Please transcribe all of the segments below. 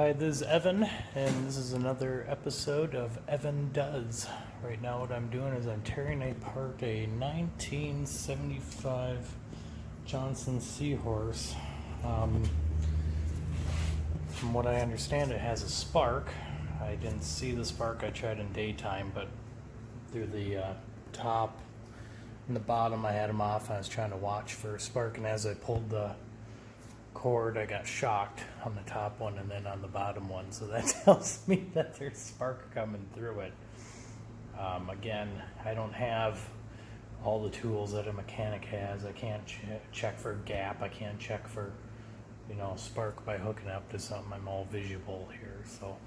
Hi, this is Evan, and this is another episode of Evan Does. Right now, what I'm doing is I'm tearing apart a 1975 Johnson Seahorse. From what I understand, it has a spark. I didn't see the spark. I tried in daytime, but through the top and the bottom, I had them off. I was trying to watch for a spark, and as I pulled the cord, I got shocked on the top one and then on the bottom one, so that tells me that there's spark coming through it. Again, I don't have all the tools that a mechanic has. I can't check for gap. I can't check for spark by hooking up to something. I'm all visual here. So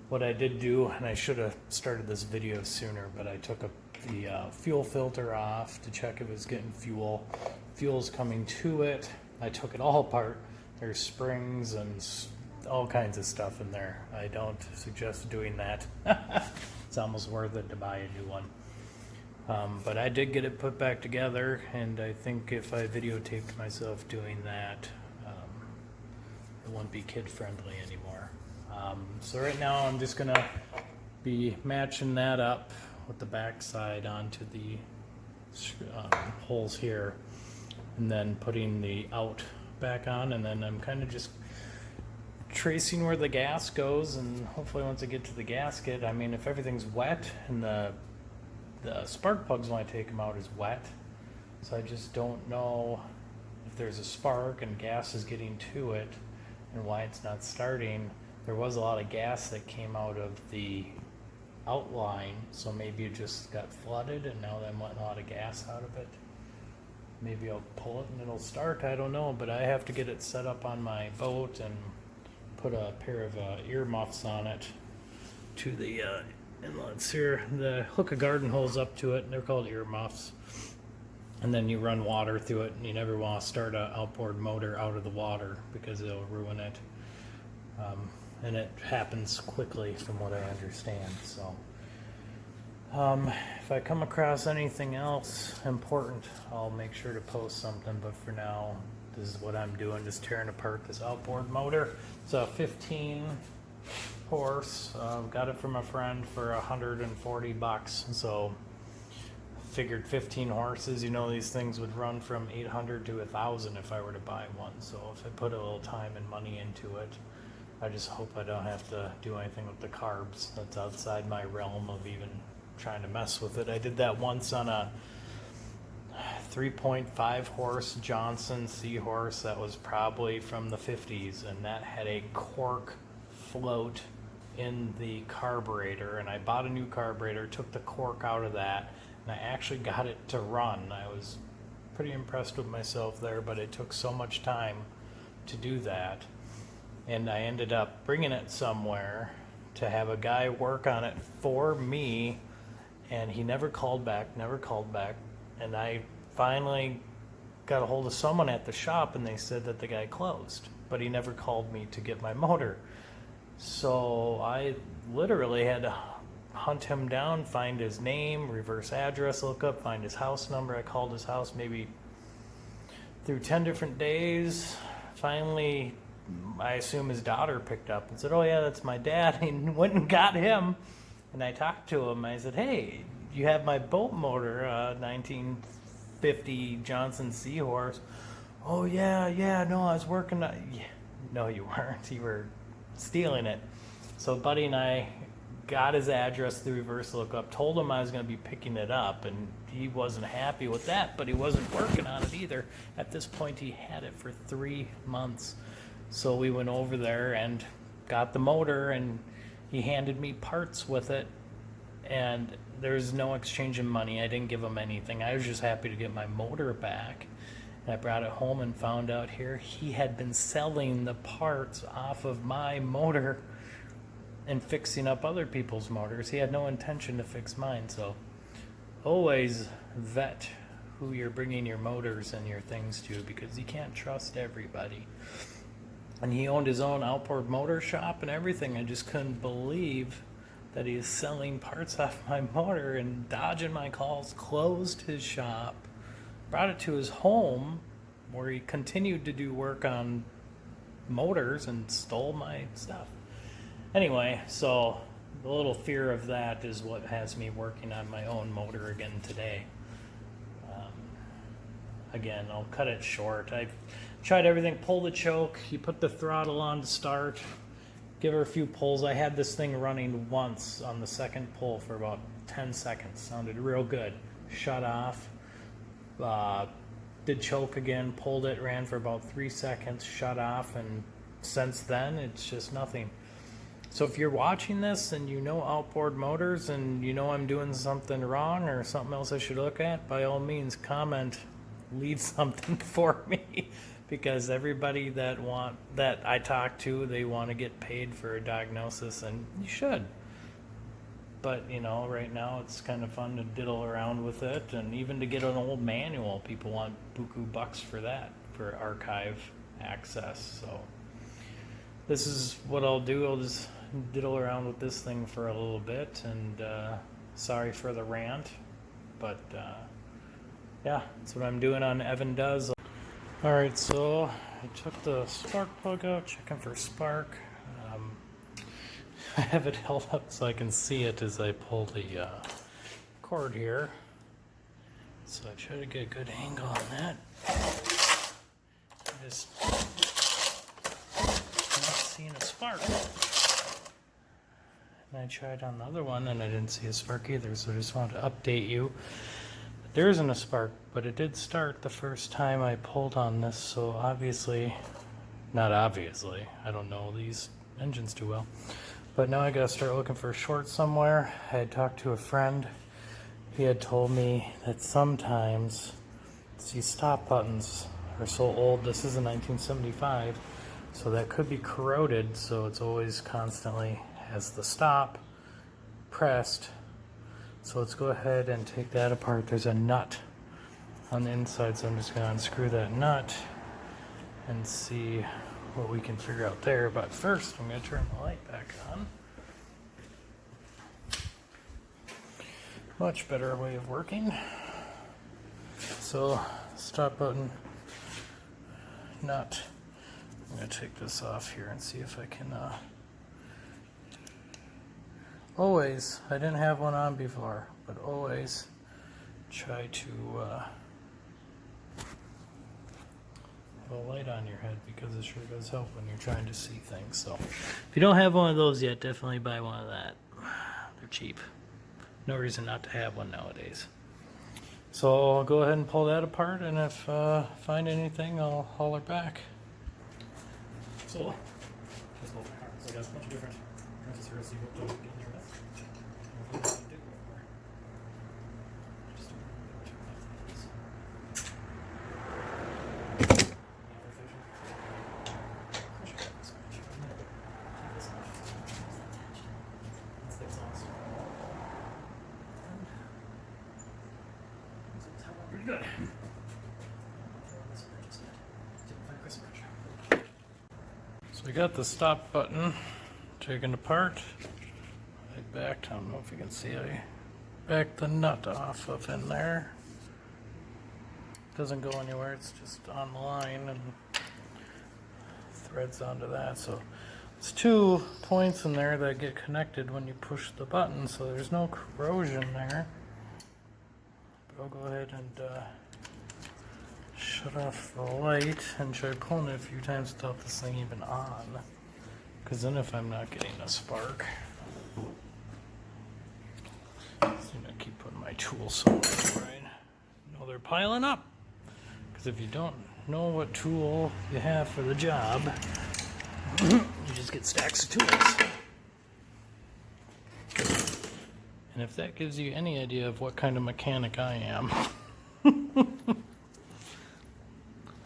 what I did do, and I should have started this video sooner, but I took the fuel filter off to check if it was getting fuel. Fuel's coming to it. I took it all apart. There's springs and all kinds of stuff in there. I don't suggest doing that. It's almost worth it to buy a new one. But I did get it put back together, and I think if I videotaped myself doing that, it won't be kid-friendly anymore. So right now I'm just going to be matching that up with the backside onto the holes here, and then putting the out back on, and then I'm kind of just tracing where the gas goes, and hopefully once I get to the gasket, I mean, if everything's wet and the spark plugs when I take them out is wet, so I just don't know if there's a spark and gas is getting to it and why it's not starting. There was a lot of gas that came out of the outline, so maybe it just got flooded and now I'm letting a lot of gas out of it. Maybe I'll pull it and it'll start, I don't know, but I have to get it set up on my boat and put a pair of ear muffs on it to the inlets here. The hook a garden hose up to it, and they're called ear muffs. And then you run water through it, and you never want to start an outboard motor out of the water because it'll ruin it. And it happens quickly from what I understand, so. If I come across anything else important, I'll make sure to post something, but for now, this is what I'm doing, just tearing apart this outboard motor. It's a 15 horse, got it from a friend for $140, so figured 15 horses, these things would run from 800 to 1,000 if I were to buy one, so if I put a little time and money into it, I just hope I don't have to do anything with the carbs. That's outside my realm of even trying to mess with it. I did that once on a 3.5 horse Johnson Seahorse that was probably from the 50s, and that had a cork float in the carburetor, and I bought a new carburetor, took the cork out of that, and I actually got it to run. I was pretty impressed with myself there, but it took so much time to do that, and I ended up bringing it somewhere to have a guy work on it for me, and he never called back, and I finally got a hold of someone at the shop, and they said that the guy closed, but he never called me to get my motor. So I literally had to hunt him down, find his name, reverse address lookup, find his house number. I called his house maybe through 10 different days. Finally, I assume his daughter picked up and said, "Oh yeah, that's my dad." He went and got him. And I talked to him. I said, "Hey, you have my boat motor, 1950 Johnson Seahorse." "Oh, yeah, no, I was working on it." Yeah. No, you weren't. You were stealing it. So Buddy and I got his address through reverse lookup, told him I was going to be picking it up, and he wasn't happy with that, but he wasn't working on it either. At this point, he had it for 3 months. So we went over there and got the motor, and he handed me parts with it, and there's no exchange in money. I didn't give him anything. I was just happy to get my motor back. And I brought it home and found out here he had been selling the parts off of my motor and fixing up other people's motors. He had no intention to fix mine, so always vet who you're bringing your motors and your things to, because you can't trust everybody. And he owned his own outboard motor shop and everything. I just couldn't believe that he was selling parts off my motor and dodging my calls, closed his shop, brought it to his home where he continued to do work on motors and stole my stuff. Anyway, so the little fear of that is what has me working on my own motor again today. Again, I'll cut it short. I've tried everything. Pull the choke, you put the throttle on to start, give her a few pulls. I had this thing running once on the second pull for about 10 seconds. Sounded real good. Shut off. Did choke again, pulled it, ran for about 3 seconds, shut off, and since then it's just nothing. So if you're watching this and you know outboard motors and you know I'm doing something wrong or something else I should look at, by all means comment, leave something for me, because everybody that I talk to, they want to get paid for a diagnosis, and you should. But you know, right now it's kind of fun to diddle around with it, and even to get an old manual, people want buku bucks for that, for archive access. So this is what I'll do. I'll just diddle around with this thing for a little bit, and sorry for the rant, but yeah, that's what I'm doing on Evan Does. Alright, so I took the spark plug out, checking for spark. I have it held up so I can see it as I pull the cord here. So I try to get a good angle on that. I'm just not seeing a spark. And I tried on the other one and I didn't see a spark either, so I just wanted to update you. There isn't a spark, but it did start the first time I pulled on this, so obviously, not obviously, I don't know these engines too well. But now I gotta start looking for a short somewhere. I had talked to a friend. He had told me that sometimes these stop buttons are so old. This is a 1975, so that could be corroded, so it's always constantly has the stop pressed. So let's go ahead and take that apart. There's a nut on the inside, so I'm just going to unscrew that nut and see what we can figure out there. But first, I'm going to turn the light back on. Much better way of working. So, stop button, nut. I'm going to take this off here and see if I can always, I didn't have one on before, but always try to have a light on your head, because it sure does help when you're trying to see things. So if you don't have one of those yet, definitely buy one of that. They're cheap. No reason not to have one nowadays. So I'll go ahead and pull that apart, and if I find anything, I'll holler back. So just hold my heart. So I got a bunch of different wrenches here, see what to get in there with. Good. So we got the stop button taken apart. I backed, I don't know if you can see, I backed the nut off of in there. Doesn't go anywhere, it's just on the line and threads onto that. So there's 2 points in there that get connected when you push the button, so there's no corrosion there. But I'll go ahead and shut off the light and try pulling it a few times without this thing even on. Because then if I'm not getting a spark, I'm gonna keep putting my tools somewhere where I know they're piling up. Because if you don't know what tool you have for the job, you just get stacks of tools. And if that gives you any idea of what kind of mechanic I am,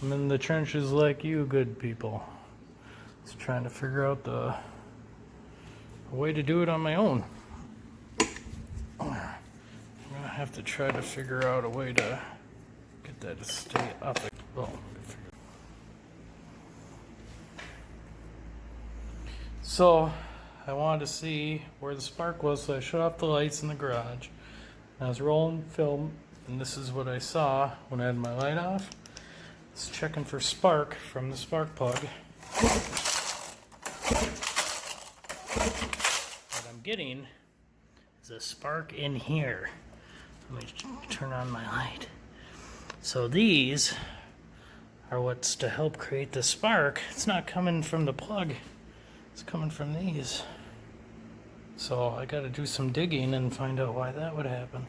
I'm in the trenches like you good people. Just trying to figure out a way to do it on my own. I'm gonna have to try to figure out a way to get that to stay up. Oh. So I wanted to see where the spark was, so I shut off the lights in the garage. I was rolling film, and this is what I saw when I had my light off. I was checking for spark from the spark plug. getting is a spark in here. Let me turn on my light. So these are what's to help create the spark. It's not coming from the plug, it's coming from these. So I got to do some digging and find out why that would happen.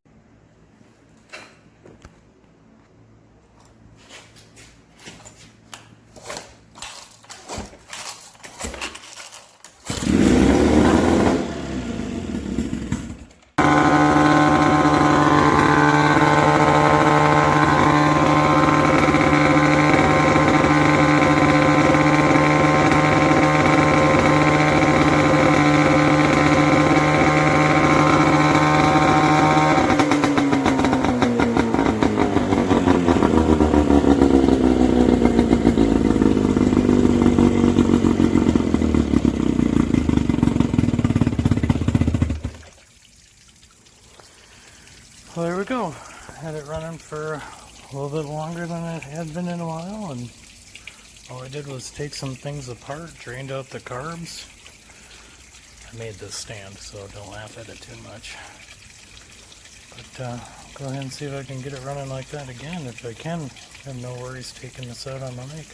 Well, there we go. I had it running for a little bit longer than it had been in a while, and all I did was take some things apart, drained out the carbs. I made this stand, so don't laugh at it too much. But go ahead and see if I can get it running like that again. If I can, I have no worries taking this out on the lake.